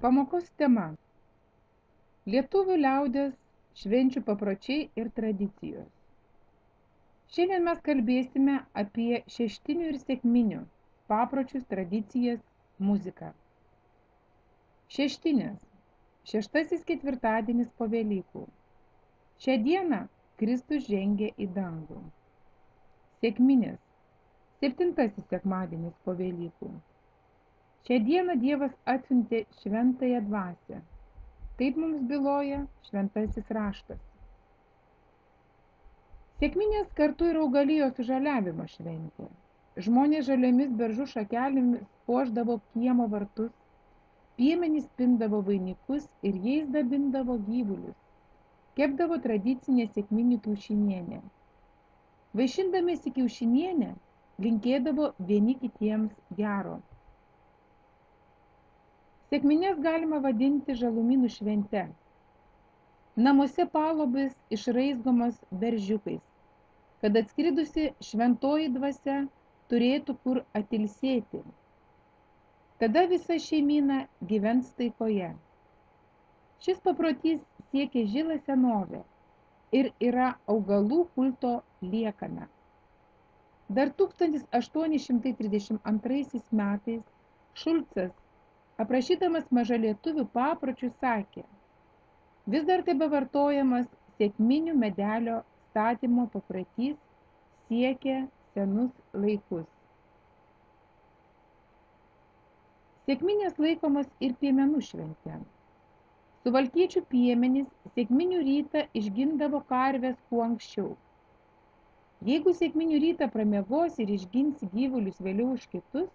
Pamokos tema – lietuvių liaudies švenčių papročiai ir tradicijos. Šiandien mes kalbėsime apie šeštinių ir sekminių papročius, tradicijas, muziką. Šeštinės – šeštasis ketvirtadienis po Velykų. Šią dieną Kristus žengė į dangų. Sekminės – septintasis sekmadienis po Velykų. Šią dieną Dievas atsiuntė šventąją dvasią. Taip mums byloja šventasis raštas. Sekminės kartu ir augalijos sužaliavimo šventė. Žmonės žaliomis beržų šakelėmis puošdavo kiemo vartus, piemenys pindavo vainikus ir jais dabindavo gyvulius. Kepdavo tradicinę sekminių kiaušinienę. Vaišindamiesi kiaušinienę, linkėdavo vieni kitiems gero. Sekminės galima vadinti žalumynų švente. Namuose palubės išraizgomas beržiukais, kad atskridusi šventoji dvasia turėtų kur atilsėti. Tada visa šeimyna gyvens taikoje. Šis paprotys siekia žilą senovę ir yra augalų kulto liekana. Dar 1832 metais Šulcas, aprašydamas mažalietuvių papročius, sakė: vis dar tebevartojamas sekminių medelio statymo paprotys siekia senus laikus. Sekminės laikomas ir piemenų švente. Suvalkiečių piemenys sekminių rytą išgindavo karves kuo anksčiau. Jeigu sekminių rytą pramiegosi ir išginsi gyvulius vėliau už kitus,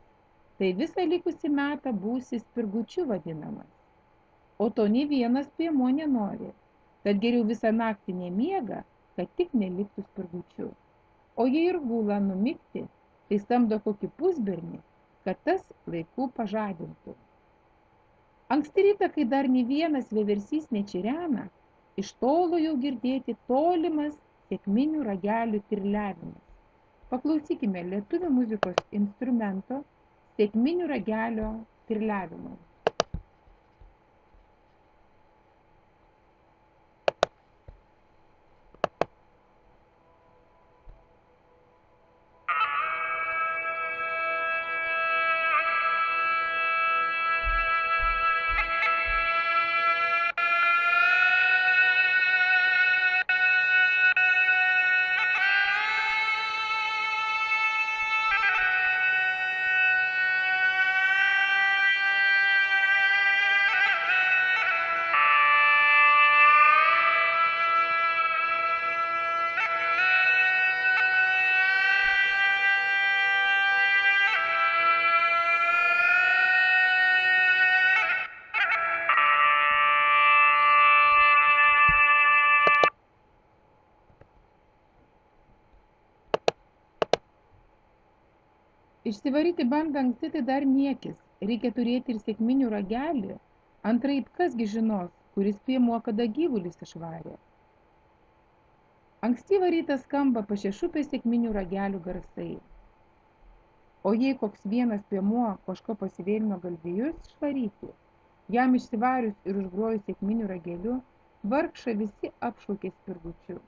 tai visą likusį metą būsi spirgučiu vadinamas. O to nei vienas piemuo nenori, tad geriau visą naktį nemiega, kad tik neliktų spirgučiu. O jei ir gula numigti, tai samdo kokį pusbernį, kad tas laiku pažadintų. Anksti rytą, kai dar nei vienas vieversys nečirena, iš tolo jau girdėti tolimas sekminių ragelių tirliavimas. Paklausykime lietuvių muzikos instrumento sekminių ragelio tirliavimo. Išsivaryti bandą anksti tai dar niekis, reikia turėti ir sekminių ragelį, antraip kasgi žinos, kuris piemuo kada gyvulis išvarė. Ankstyvą rytą skamba pašešupės sekminių ragelių garsai. O jei koks vienas piemuo kažko pasivėlino galvijus išvaryti, jam išsivarius ir užgrojus sekminių rageliu, vargšą visi apšaukė spirgučiu.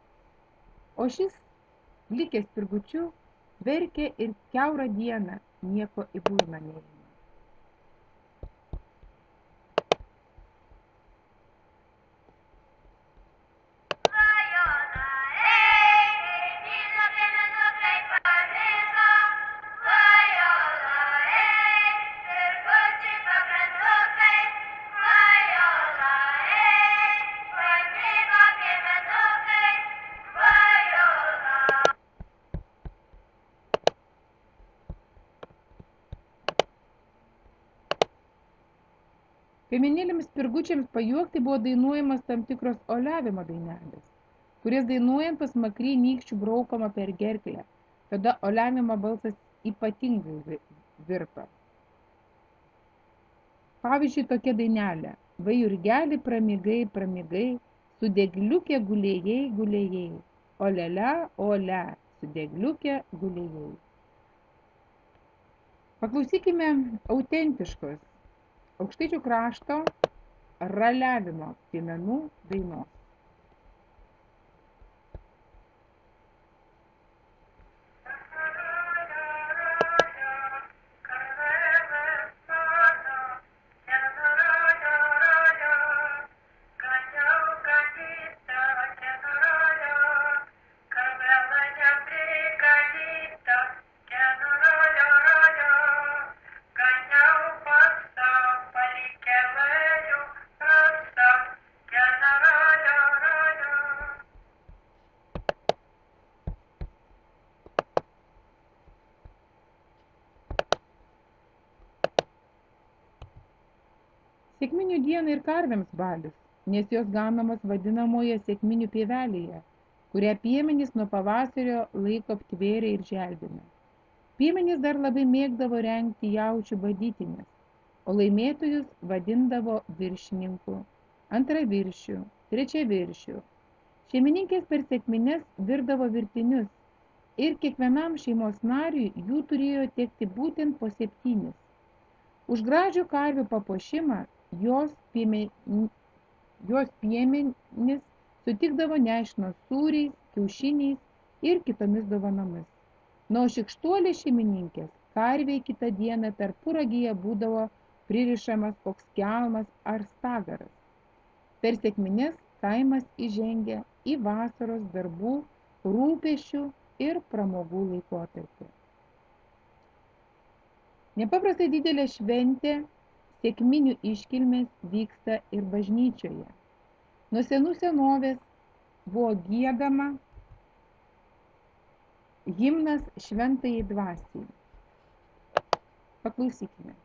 O šis, likęs spirgučiu, verkė ir kiaurą dieną nieko į burną neima. Piemenėlėms spirgučiams pajuokti buvo dainuojamas tam tikros oliavimo dainelės, kurias dainuojant pasmakrį nykščių braukama per gerklę, tada oliavimo balsas ypatingai virpa. Pavyzdžiui, tokia dainelė: vai jurgeli pramigai, pramigai, su degliukė gulėjai, gulėjai, olele, ole, su degliukė gulėjai. Paklausykime autentiškos Aukštaičių krašto raliavimo piemenų dainos. Sekminių dieną ir karvėms balius, nes jos ganamos vadinamoje sekminių pievelėje, kurią piemenys nuo pavasario laiko aptvėrę ir želdina. Piemenys dar labai mėgdavo rengti jaučių badytines, o laimėtojus vadindavo viršininku, antraviršiu, trečiaviršiu. Šeimininkės per sekmines virdavo virtinius ir kiekvienam šeimos nariui jų turėjo tekti būtent po 7. Už gražių karvių papuošimą jos piemenys sutikdavo nešinos sūriais, kiaušiniais ir kitomis dovanomis. Na, o šikštuolės šeimininkės karvei kitą dieną tarpuраgyje būdavo pririšamas koks kelmas ar stagaras. Per sekmines kaimas įžengia į vasaros darbų, rūpesčių ir pramogų laikotarpį. Nepaprastai didelė šventė sekminių iškilmės vyksta ir bažnyčioje. Nuo senų senovės buvo giedama himnas šventajai dvasiai. Paklausykime.